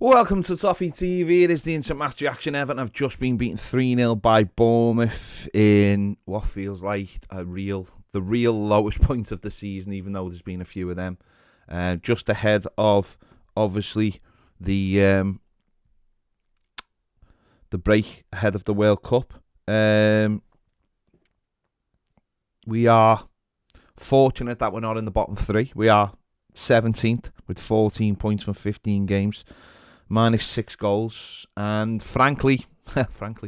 Welcome to Toffee TV. It is the instant match reaction. Everton have just been beaten 3-0 by Bournemouth in what feels like the real lowest point of the season, even though there's been a few of them. Just ahead of, obviously, the break ahead of the World Cup. We are fortunate that we're not in the bottom three. We are 17th with 14 points from 15 games. Minus 6 goals, and frankly, that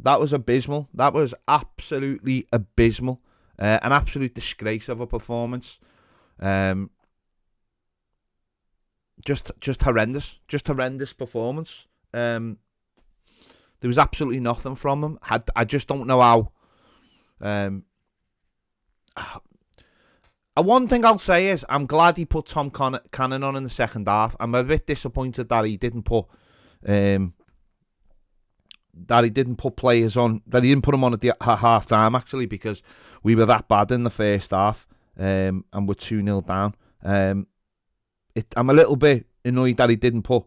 was abysmal. That was absolutely abysmal. An absolute disgrace of a performance. Just horrendous. Just horrendous performance. There was absolutely nothing from them. I just don't know how. One thing I'll say is I'm glad he put Tom Cannon on in the second half. I'm a bit disappointed that he didn't put players on, that he didn't put them on at half time, actually, because we were that bad in the first half, and we're 2-0 down. I'm a little bit annoyed that he didn't put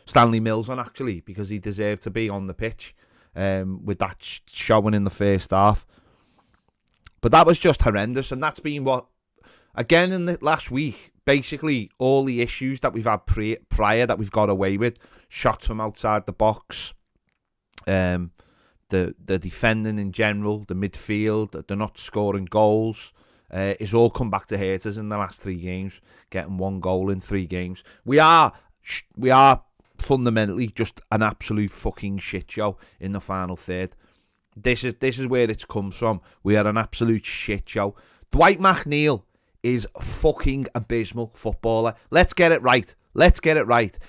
Stanley Mills on, actually, because he deserved to be on the pitch with that showing in the first half. But that was just horrendous, and that's been what, again, in the last week, basically all the issues that we've had prior that we've got away with, shots from outside the box, the defending in general, the midfield, they're not scoring goals, it's all come back to hurt us in the last 3 games, getting 1 goal in 3 games. We are fundamentally just an absolute fucking shit show in the final third. This is where it comes from. We are an absolute shit show. Dwight McNeil is fucking abysmal footballer. Let's get it right.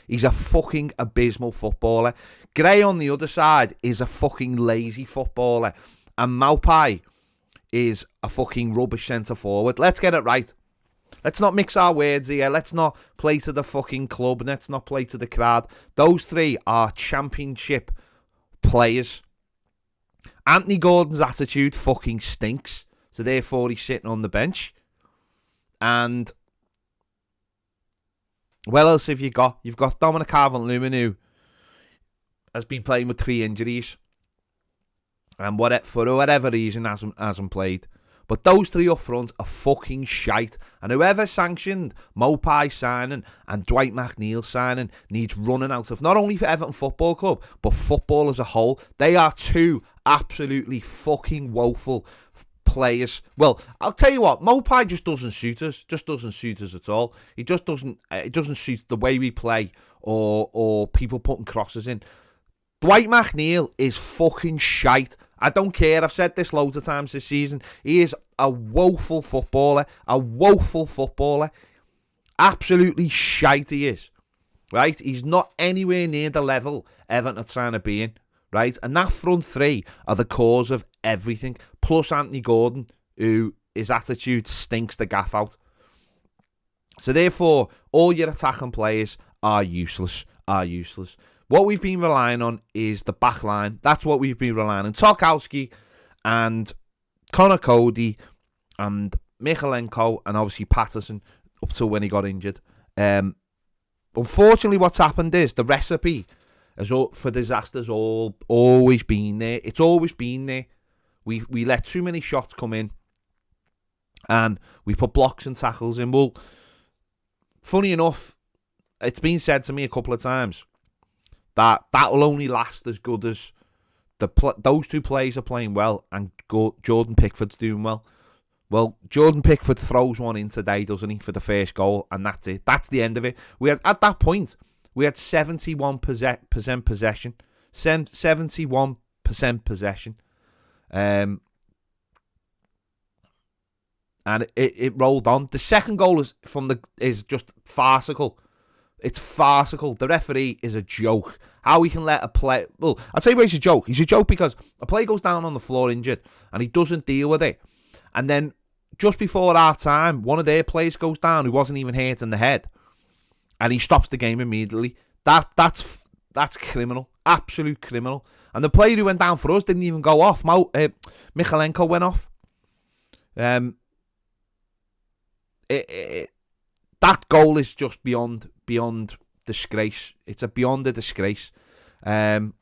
He's a fucking abysmal footballer. Gray on the other side is a fucking lazy footballer. And Maupay is a fucking rubbish centre forward. Let's get it right. Let's not mix our words here. Let's not play to the fucking club. Let's not play to the crowd. Those 3 are championship players. Anthony Gordon's attitude fucking stinks. So therefore he's sitting on the bench. And what else have you got? You've got Dominic Calvert-Lewin, who has been playing with 3 injuries, and for whatever reason hasn't played. But those 3 up front are fucking shite. And whoever sanctioned Maupay signing and Dwight McNeil signing needs running out of, not only for Everton Football Club, but football as a whole. They are 2 absolutely fucking woeful players. Well, I'll tell you what, Maupay just doesn't suit us. Just doesn't suit us at all. He just doesn't. It doesn't suit the way we play, or people putting crosses in. Dwight McNeil is fucking shite. I don't care. I've said this loads of times this season. He is a woeful footballer. A woeful footballer. Absolutely shite he is. Right? He's not anywhere near the level Everton are trying to be in. Right? And that front 3 are the cause of everything. Plus Anthony Gordon, who his attitude stinks the gaff out. So therefore, all your attacking players are useless. What we've been relying on is the back line. That's what we've been relying on. Tarkowski and Connor Cody and Michalenko and obviously Patterson up till when he got injured. Unfortunately, what's happened is the recipe for disaster's always been there. It's always been there. We let too many shots come in, and we put blocks and tackles in. Well, funny enough, it's been said to me a couple of times that will only last as good as those 2 players are playing well and Jordan Pickford's doing well. Well, Jordan Pickford throws one in today, doesn't he, for the first goal, and that's it. That's the end of it. At that point, we had 71% possession. 71% possession. And it rolled on. The second goal is just farcical. It's farcical. The referee is a joke. How he can let a play... Well, I'll tell you why he's a joke. He's a joke because a player goes down on the floor injured and he doesn't deal with it. And then just before half time, one of their players goes down who wasn't even hurt in the head. And he stops the game immediately. That's criminal. Absolute criminal. And the player who went down for us didn't even go off. Michalenko went off. That goal is just beyond disgrace. It's beyond a disgrace. And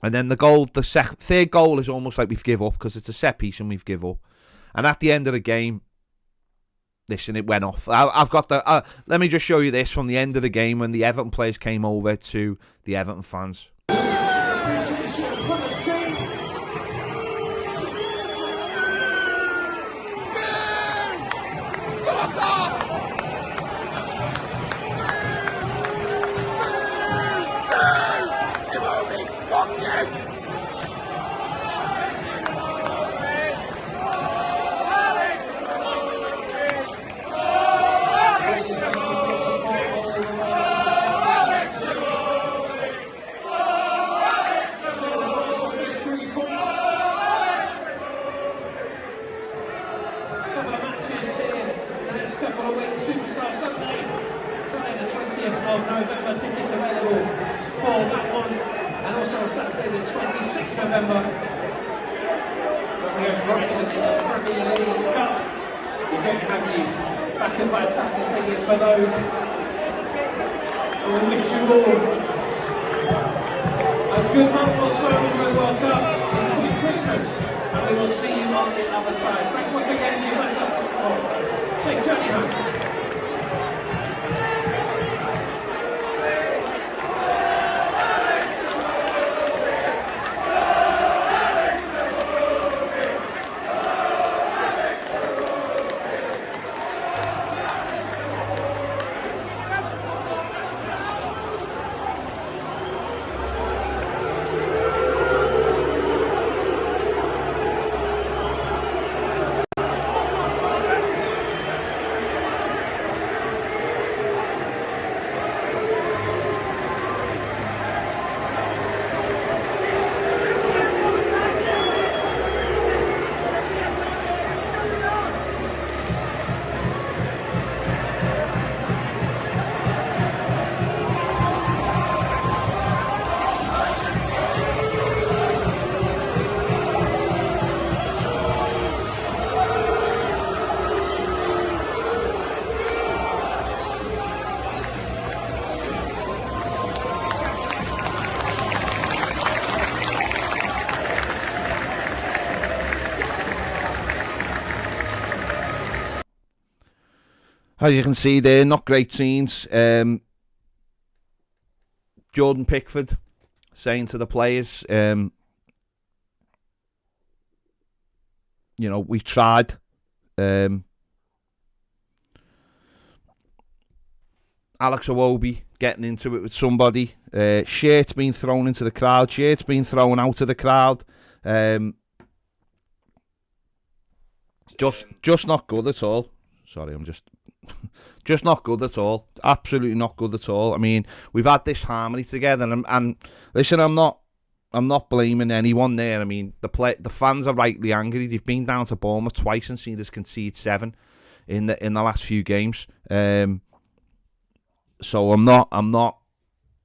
then the goal, third goal is almost like we've give up because it's a set piece and we've give up. And at the end of the game, listen, it went off. I've got the. Let me just show you this from the end of the game when the Everton players came over to the Everton fans. November, tickets available for that one, and also on Saturday the 26th of November, when Brighton in the Premier League Cup. We're going to have you back at Manchester Stadium for those. And we wish you all a good month or so. Enjoy the World Cup, enjoy Christmas, and we will see you on the other side. Thanks once again for your fantastic support. Safe journey home. As you can see there, not great scenes. Jordan Pickford saying to the players, you know, we tried. Alex Iwobi getting into it with somebody. Shirts being thrown into the crowd. Shirts being thrown out of the crowd. Just not good at all. Sorry, I'm just not good at all. Absolutely not good at all. I mean, we've had this harmony together, and listen, I'm not blaming anyone there. I mean, the fans are rightly angry. They've been down to Bournemouth twice and seen us concede 7 in the last few games. So I'm not.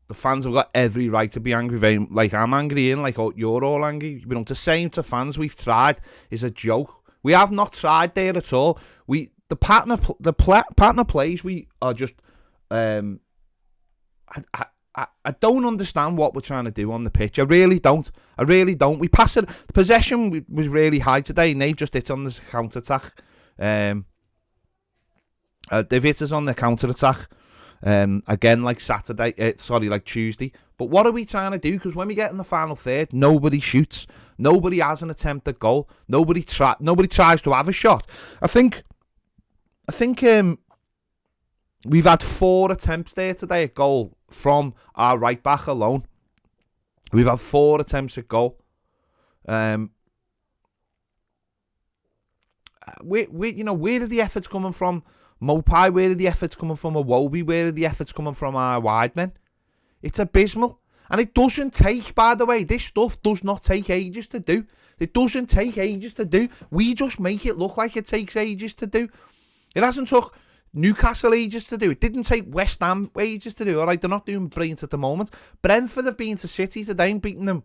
The fans have got every right to be angry. Like I'm angry, and like you're all angry. You know, to say to fans we've tried is a joke. We have not tried there at all. The partner plays, we are just I don't understand what we're trying to do on the pitch. I really don't. We passed it. The possession was really high today, and they've just hit on this counter attack. They've hit us on the counter attack again, like like Tuesday. But what are we trying to do? Because when we get in the final third, nobody shoots. Nobody has an attempt at goal. Nobody tries to have a shot. I think we've had 4 attempts there today at goal from our right back alone. We've had 4 attempts at goal. Where are the efforts coming from? Mopai, where are the efforts coming from? Iwobi, where are the efforts coming from? Our wide men. It's abysmal. And it doesn't take, by the way, this stuff does not take ages to do. It doesn't take ages to do. We just make it look like it takes ages to do. It hasn't took Newcastle ages to do. It didn't take West Ham ages to do. All right, they're not doing brilliant at the moment. Brentford have been to City today and beating them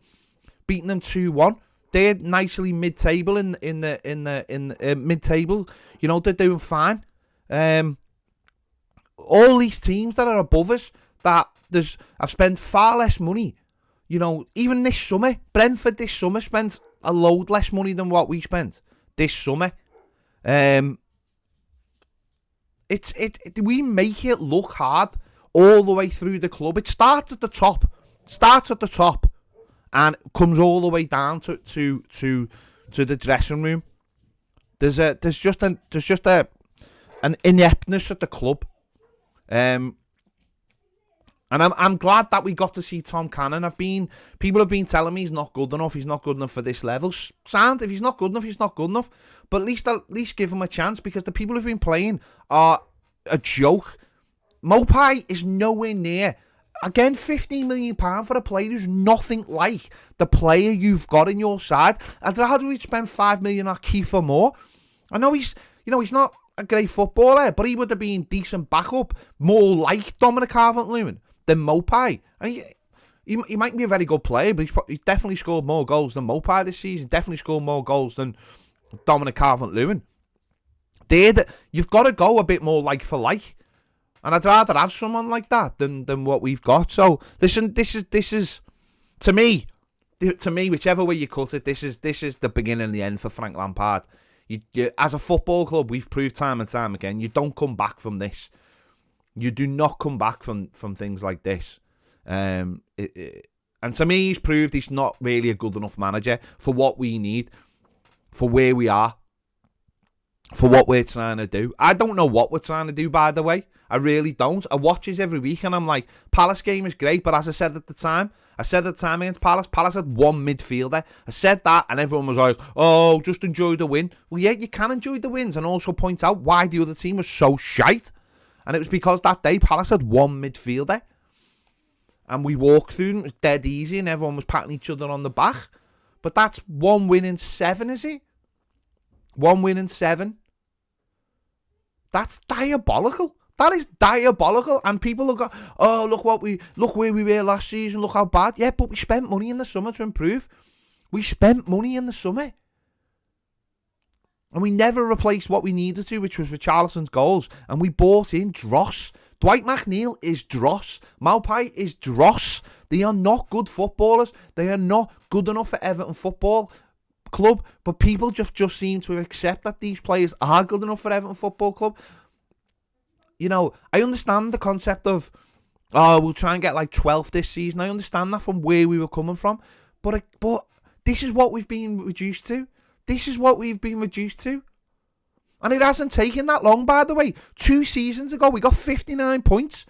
2-1. They're nicely mid-table in the mid-table. You know, they're doing fine. All these teams that are above us, that I've spent far less money. You know, even this summer, Brentford this summer spent a load less money than what we spent this summer. We make it look hard all the way through the club. It starts at the top, and comes all the way down to the dressing room. There's just an ineptness at the club, and I'm glad that we got to see Tom Cannon. People have been telling me he's not good enough. He's not good enough for this level. Sound, if he's not good enough, he's not good enough. But at least give him a chance, because the people who've been playing are a joke. Mopai is nowhere near. Again, £15 million for a player who's nothing like the player you've got in your side. I'd rather we'd spend $5 million on Kiefer Moore. I know he's not a great footballer, but he would have been decent backup, more like Dominic Calvert-Lewin than Mopai. And he might be a very good player, but he's definitely scored more goals than Mopai this season. Definitely scored more goals than Dominic Calvert-Lewin. You've got to go a bit more like for like. And I'd rather have someone like that than what we've got. So listen, this is to me, whichever way you cut it, this is the beginning and the end for Frank Lampard. You, as a football club, we've proved time and time again, you don't come back from this. You do not come back from things like this. And to me, he's proved he's not really a good enough manager for what we need, for where we are, for what we're trying to do. I don't know what we're trying to do, by the way. I really don't. I watch his every week and I'm like, Palace game is great, but as I said at the time against Palace had one midfielder. I said that and everyone was like, oh, just enjoy the win. Well, yeah, you can enjoy the wins and also point out why the other team was so shite. And it was because that day Palace had one midfielder. And we walked through and it was dead easy and everyone was patting each other on the back. But that's 1 win in 7, is it? 1 win in 7. That's diabolical. That is diabolical, and people have got, oh, look where we were last season, look how bad. Yeah, but we spent money in the summer to improve. We spent money in the summer. And we never replaced what we needed to, which was Richarlison's goals. And we bought in dross. Dwight McNeil is dross. Maupay is dross. They are not good footballers. They are not good enough for Everton Football Club. But people just seem to accept that these players are good enough for Everton Football Club. You know, I understand the concept of, oh, we'll try and get like 12th this season. I understand that from where we were coming from. But this is what we've been reduced to. This is what we've been reduced to. And it hasn't taken that long, by the way. 2 seasons ago, we got 59 points,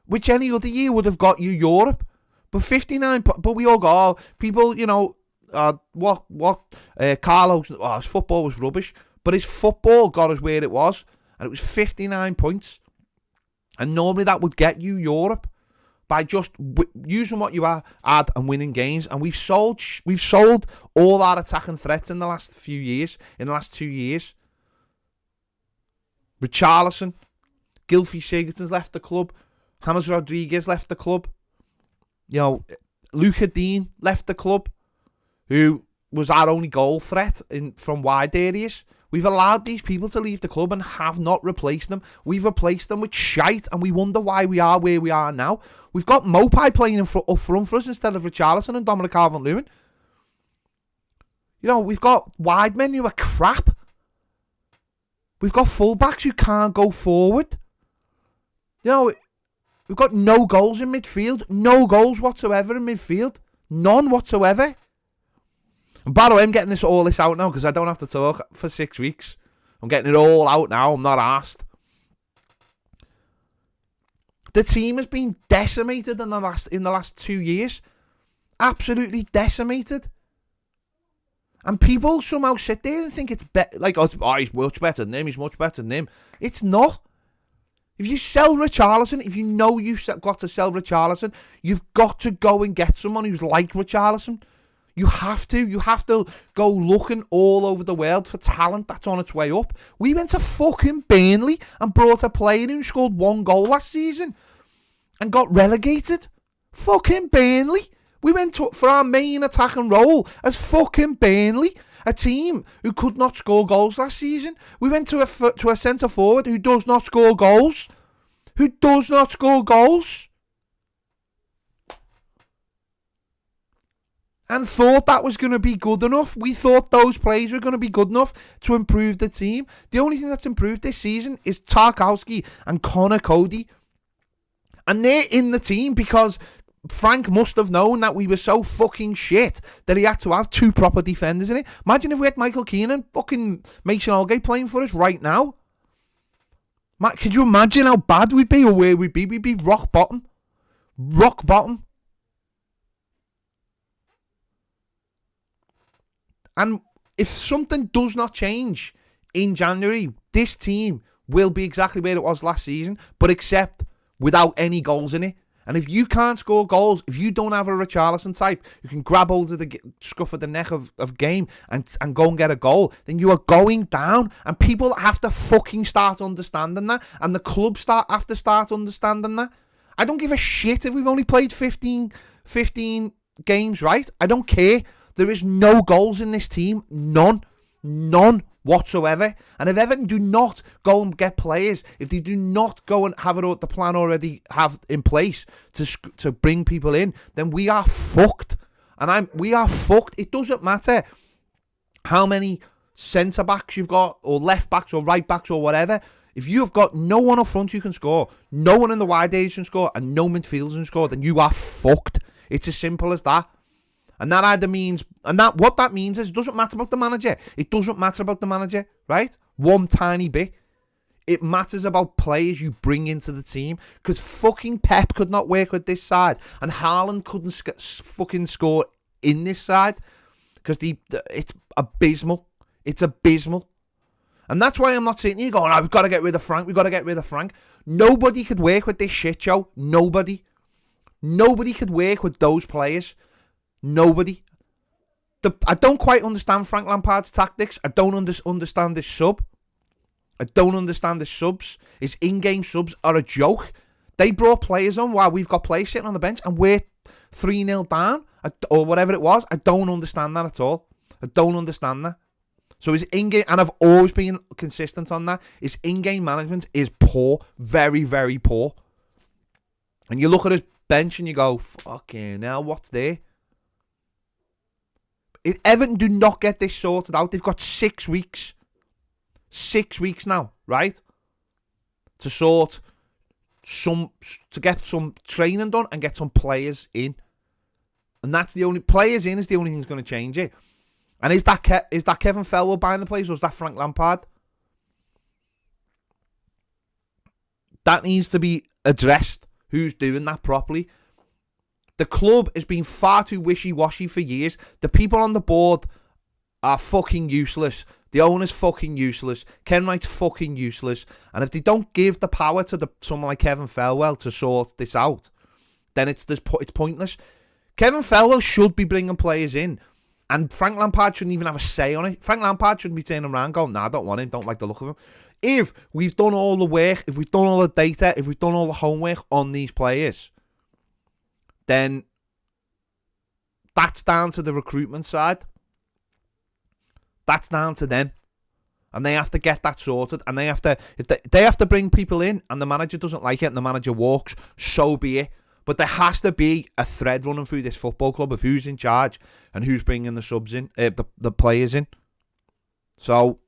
which any other year would have got you Europe. But 59, but we all go, oh, people, you know, Carlos, his football was rubbish. But his football got us where it was. And it was 59 points. And normally that would get you Europe by just using what you had and winning games. And we've sold all our attacking threats in the last few years, in the last 2 years. Richarlison, Gylfi Sigurdsson's left the club. James Rodriguez left the club. You know, Luca Dean left the club, who was our only goal threat from wide areas. We've allowed these people to leave the club and have not replaced them. We've replaced them with shite, and we wonder why we are where we are now. We've got Mopai playing up front for us instead of Richarlison and Dominic Calvert-Lewin. You know, we've got wide men who are crap. We've got fullbacks who can't go forward. You know, we've got no goals in midfield. No goals whatsoever in midfield. None whatsoever. And by the way, I'm getting all this out now because I don't have to talk for 6 weeks. I'm getting it all out now. I'm not arsed. The team has been decimated in the last 2 years. Absolutely decimated. And people somehow sit there and think it's like, oh, he's much better than him. He's much better than him. It's not. If you sell Richarlison, if you know you've got to sell Richarlison, you've got to go and get someone who's like Richarlison. You have to. You have to go looking all over the world for talent that's on its way up. We went to fucking Burnley and brought a player who scored 1 goal last season and got relegated. Fucking Burnley. We went for our main attacking role as fucking Burnley, a team who could not score goals last season. We went to a centre forward who does not score goals. Who does not score goals. and thought that was going to be good enough. We thought those players were going to be good enough to improve the team. The only thing that's improved this season is Tarkowski and Connor Cody. And they're in the team because Frank must have known that we were so fucking shit that he had to have 2 proper defenders in it. Imagine if we had Michael Keane and fucking Mason Holgate playing for us right now. Could you imagine how bad we'd be or where we'd be? We'd be rock bottom. Rock bottom. And if something does not change in January, this team will be exactly where it was last season, but except without any goals in it. And if you can't score goals, if you don't have a Richarlison type who can grab hold of the scruff of the neck of game and go and get a goal, then you are going down. And people have to fucking start understanding that. And the club have to start understanding that. I don't give a shit if we've only played 15 games, right? I don't care. There is no goals in this team. None whatsoever. And if Everton do not go and get players, if they do not go and have the plan already have in place to bring people in, then we are fucked. And we are fucked. It doesn't matter how many centre backs you've got, or left backs, or right backs, or whatever. If you have got no one up front who can score, no one in the wide areas can score, and no midfielders can score, then you are fucked. It's as simple as that. And that either means, what that means is, it doesn't matter about the manager. It doesn't matter about the manager, right? One tiny bit. It matters about players you bring into the team. Because fucking Pep could not work with this side. And Haaland couldn't fucking score in this side. Because it's abysmal. It's abysmal. And that's why I'm not sitting here going, we've got to get rid of Frank. We've got to get rid of Frank. Nobody could work with this shit show. Nobody. Nobody could work with those players. Nobody. I don't quite understand Frank Lampard's tactics. I don't understand this sub. I don't understand the subs. His in-game subs are a joke. They brought players on while we've got players sitting on the bench and we're 3-0 down or whatever it was. I don't understand that at all. I don't understand that. So his in-game, and I've always been consistent on that, his in-game management is poor. Very, very poor. And you look at his bench and you go, fucking hell, what's there? If Everton do not get this sorted out, they've got 6 weeks. 6 weeks now, right? To get some training done and get some players in. And that's the only, players in is the only thing that's going to change it. And is that Kevin Felwell buying the players, or is that Frank Lampard? That needs to be addressed. Who's doing that properly? The club has been far too wishy-washy for years. The people on the board are fucking useless. The owner's fucking useless. Ken Wright's fucking useless. And if they don't give the power to someone like Kevin Felwell to sort this out, then it's pointless. Kevin Felwell should be bringing players in. And Frank Lampard shouldn't even have a say on it. Frank Lampard shouldn't be turning around going, I don't want him, don't like the look of him. If we've done all the work, if we've done all the data, if we've done all the homework on these players, then that's down to the recruitment side. That's down to them. And they have to get that sorted. And they have to bring people in, and the manager doesn't like it and the manager walks, so be it. But there has to be a thread running through this football club of who's in charge and who's bringing the subs in, the players in. So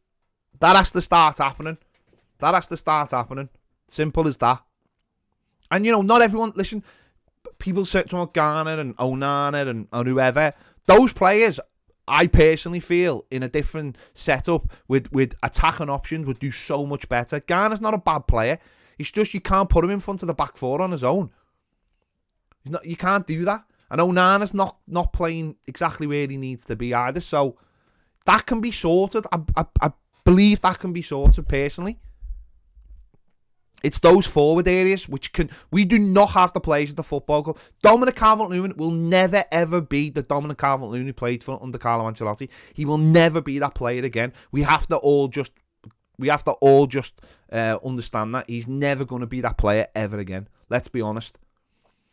that has to start happening. That has to start happening. Simple as that. And, not everyone, listen, people say to Garner and Onana and whoever, those players, I personally feel, in a different setup with attacking options would do so much better. Garner's not a bad player. It's just you can't put him in front of the back four on his own. You can't do that. And Onana's not playing exactly where he needs to be either. So that can be sorted. I believe that can be sorted personally. It's those forward areas we do not have the players at the football club. Dominic Calvert-Lewin will never ever be the Dominic Calvert-Lewin who played for under Carlo Ancelotti. He will never be that player again. We have to all just understand that he's never going to be that player ever again. Let's be honest.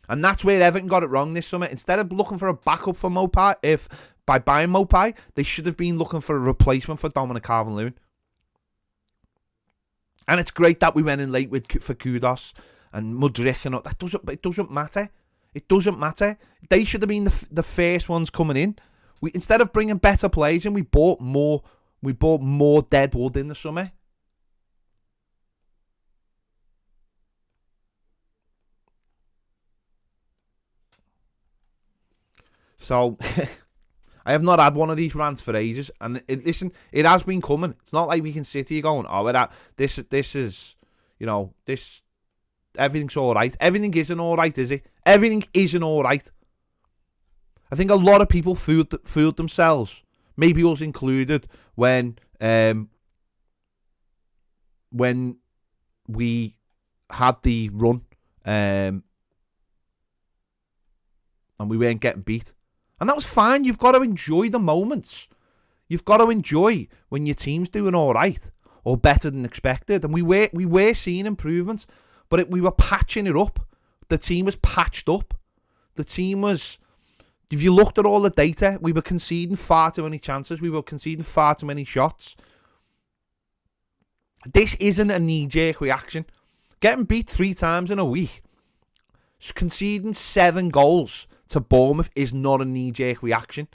And that's where Everton got it wrong this summer. Instead of looking for a backup for Mopai, by buying Mopai, they should have been looking for a replacement for Dominic Calvert-Lewin. And it's great that we went in late for Kudos and Mudryk and all. It doesn't matter. It doesn't matter. They should have been the first ones coming in. Instead of bringing better players in, we bought more dead wood in the summer. So, I have not had one of these rants for ages. And listen, it has been coming. It's not like we can sit here going, oh, this is, everything's all right. Everything isn't all right, is it? Everything isn't all right. I think a lot of people fooled themselves, maybe us included, when we had the run and we weren't getting beat. And that was fine. You've got to enjoy the moments. You've got to enjoy when your team's doing all right or better than expected. And we were seeing improvements, but we were patching it up. The team was patched up. The team was... If you looked at all the data, we were conceding far too many chances. We were conceding far too many shots. This isn't a knee-jerk reaction. Getting beat 3 times in a week, conceding 7 goals to Bournemouth is not a knee-jerk reaction.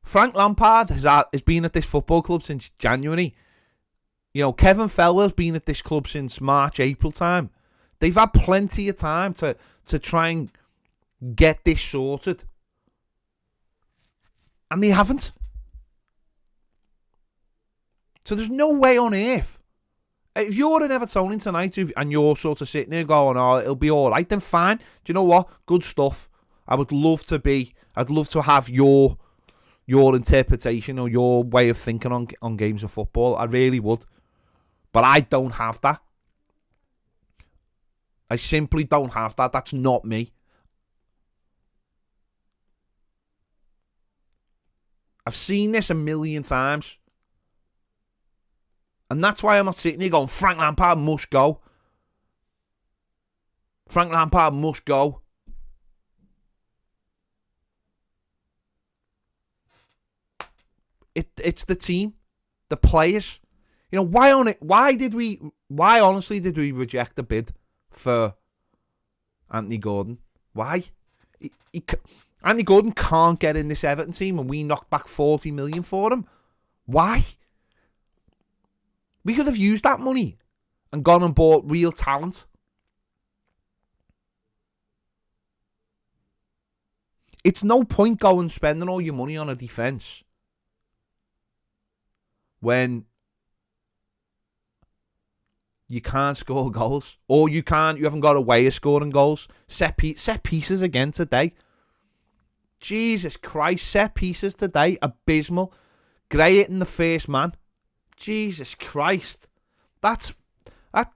Frank Lampard has been at this football club since January. Kevin Fellwell's been at this club since March, April time. They've had plenty of time to try and get this sorted. And they haven't. So there's no way on earth. If you're an Evertonian tonight and you're sort of sitting there going, oh, it'll be all right, then fine. Do you know what? Good stuff. I'd love to have your interpretation or your way of thinking on games of football. I really would. But I don't have that. I simply don't have that. That's not me. I've seen this a million times. And that's why I'm not sitting here going, Frank Lampard must go. Frank Lampard must go. It's the team, the players. Why honestly did we reject the bid for Anthony Gordon? Why? Anthony Gordon can't get in this Everton team and we knocked back 40 million for him. Why? We could have used that money and gone and bought real talent. It's no point going spending all your money on a defence when you can't score goals, or you haven't got a way of scoring goals. Set pieces again today. Jesus Christ, set pieces today. Abysmal. Gray hitting the first man. Jesus Christ.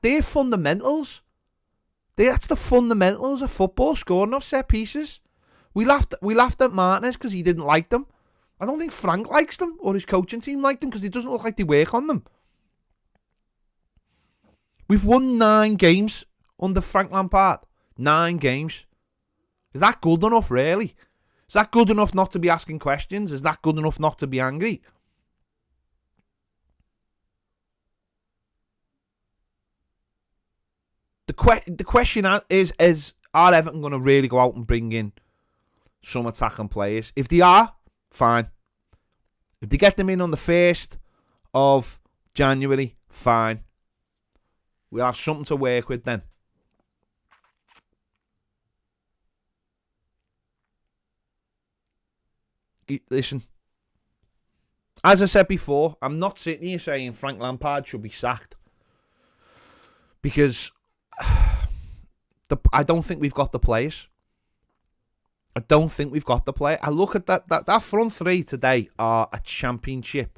They're fundamentals. That's the fundamentals of football, scoring off set pieces. We laughed at Martinez because he didn't like them. I don't think Frank likes them or his coaching team like them because it doesn't look like they work on them. We've won 9 games under Frank Lampard. 9 games. Is that good enough, really? Is that good enough not to be asking questions? Is that good enough not to be angry? The question is are Everton going to really go out and bring in some attacking players? If they are, fine. If they get them in on the 1st of January, fine. We'll have something to work with then. Listen, as I said before, I'm not sitting here saying Frank Lampard should be sacked because I don't think we've got the players. I don't think we've got the player. I look at that front 3 today are a championship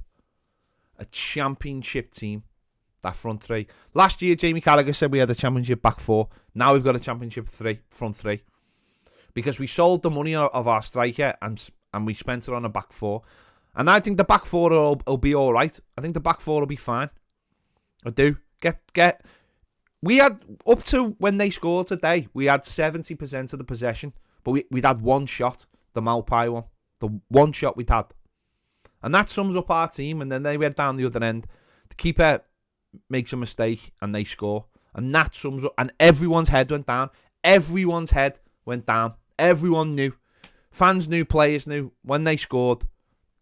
team. That front 3. Last year, Jamie Carragher said we had a championship back 4. Now we've got a championship front 3 because we sold the money of our striker and we spent it on a back 4. And I think the back 4 will be all right. I think the back 4 will be fine. I do. We had, up to when they scored today, we had 70% of the possession. But we'd had one shot, the Malpai one. The one shot we'd had. And that sums up our team. And then they went down the other end. The keeper makes a mistake and they score. And that sums up. And everyone's head went down. everyone's head went down. Everyone knew. Fans knew, players knew. When they scored,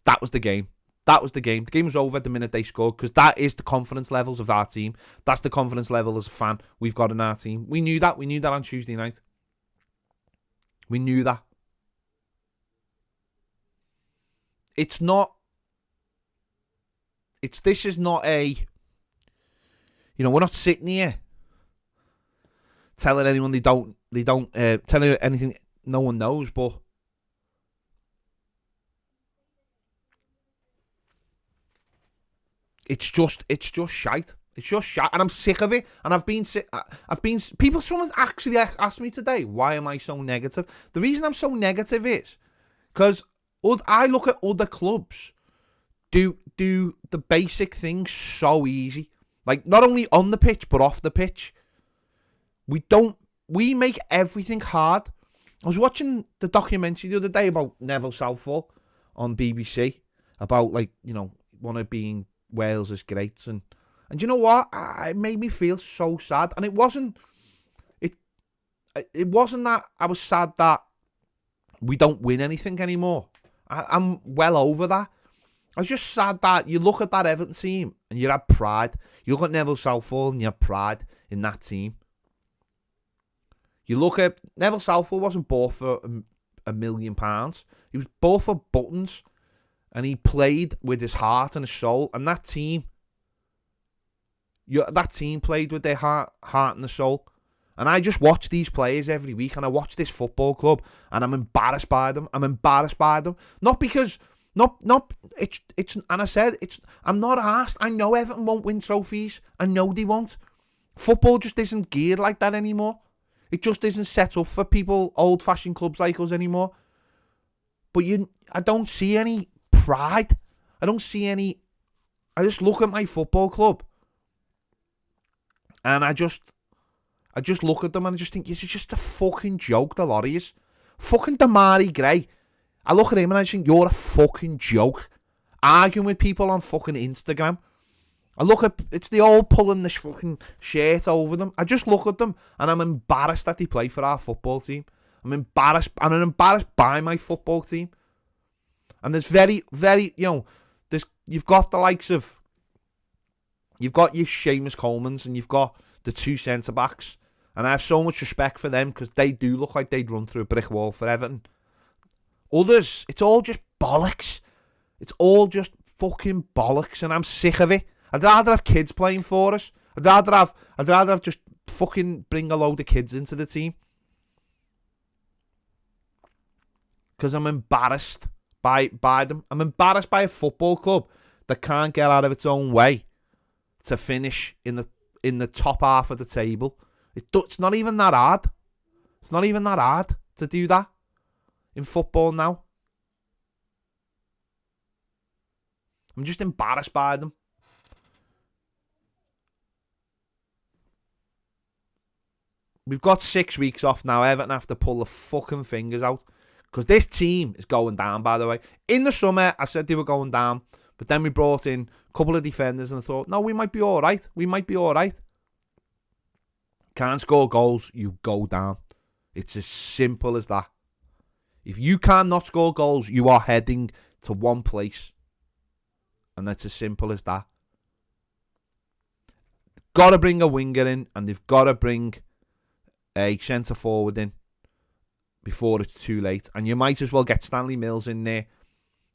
that was the game. That was the game. The game was over the minute they scored, because that is the confidence levels of our team. That's the confidence level as a fan we've got in our team. We knew that. We knew that on Tuesday night. We knew that. This is not a, we're not sitting here telling anyone they don't telling anything no one knows, but it's just shite. It's just shite, and I'm sick of it. And someone actually asked me today, why am I so negative? The reason I'm so negative is because I look at other clubs do the basic things so easy. Like, not only on the pitch, but off the pitch. We make everything hard. I was watching the documentary the other day about Neville Southall on BBC, about, one of being Wales' greats, and you know what? It made me feel so sad. And it wasn't that I was sad that we don't win anything anymore. I'm well over that. I was just sad that you look at that Everton team and you have pride. You look at Neville Southall and you have pride in that team. You look at Neville Southall wasn't bought for £1 million. He was bought for buttons, and he played with his heart and his soul. And that team played with their heart and the soul. And I just watch these players every week, and I watch this football club, and I'm embarrassed by them. Not because, it's, and I said, I'm not arsed. I know Everton won't win trophies. I know they won't. Football just isn't geared like that anymore. It just isn't set up for people, old-fashioned clubs like us anymore. But I don't see any pride. I just look at my football club, and I just look at them and I just think, you're just a fucking joke, the lot of yous. Fucking Damari Gray. I look at him and I just think, you're a fucking joke. Arguing with people on fucking Instagram. I look at, it's the old pulling this fucking shirt over them. I just look at them and I'm embarrassed that they play for our football team. I'm embarrassed by my football team. And there's very, very, you've got the likes of, you've got your Seamus Colemans and you've got the two centre-backs. And I have so much respect for them because they do look like they'd run through a brick wall for Everton. Others, it's all just bollocks. It's all just fucking bollocks, and I'm sick of it. I'd rather have kids playing for us. I'd rather have just fucking bring a load of kids into the team. Because I'm embarrassed by them. I'm embarrassed by a football club that can't get out of its own way to finish in the top half of the table. It's not even that hard. It's not even that hard to do that in football now. I'm just embarrassed by them. We've got 6 weeks off now. Everton have to pull the fucking fingers out. Because this team is going down, by the way. In the summer, I said they were going down. But then we brought in a couple of defenders and I thought, no, we might be all right. We might be all right. Can't score goals, you go down. It's as simple as that. If you cannot score goals, you are heading to one place. And that's as simple as that. Got to bring a winger in, and they've got to bring a centre forward in before it's too late. And you might as well get Stanley Mills in there.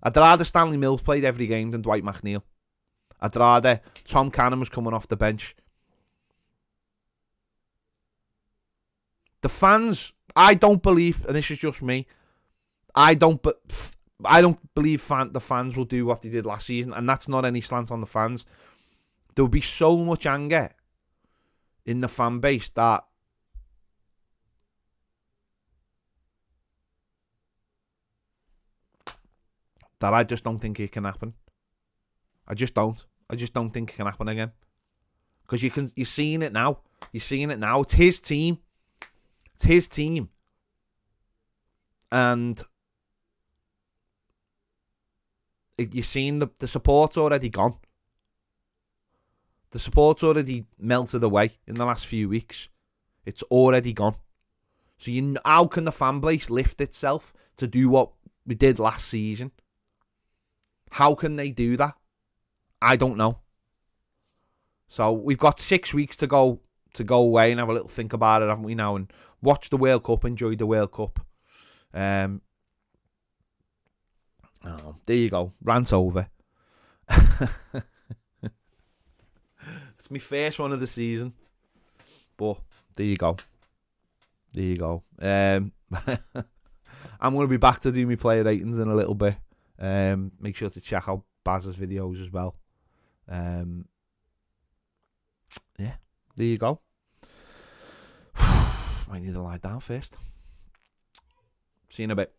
I'd rather Stanley Mills played every game than Dwight McNeil. I'd rather Tom Cannon was coming off the bench. The fans, I don't believe, and this is just me, I don't believe the fans will do what they did last season, and that's not any slant on the fans. There will be so much anger in the fan base that I just don't think it can happen. I just don't think it can happen again. Because you're seeing it now. You're seeing it now. It's his team. It's his team. And you're seeing the support's already gone. The support's already melted away in the last few weeks. It's already gone. So how can the fan base lift itself to do what we did last season? How can they do that? I don't know. So we've got 6 weeks to go away and have a little think about it, haven't we now? And watch the World Cup, enjoy the World Cup. There you go. Rant over. It's my first one of the season. But there you go. I'm going to be back to do my player ratings in a little bit. Make sure to check out Baz's videos as well. Yeah, there you go. I need to lie down first. See you in a bit.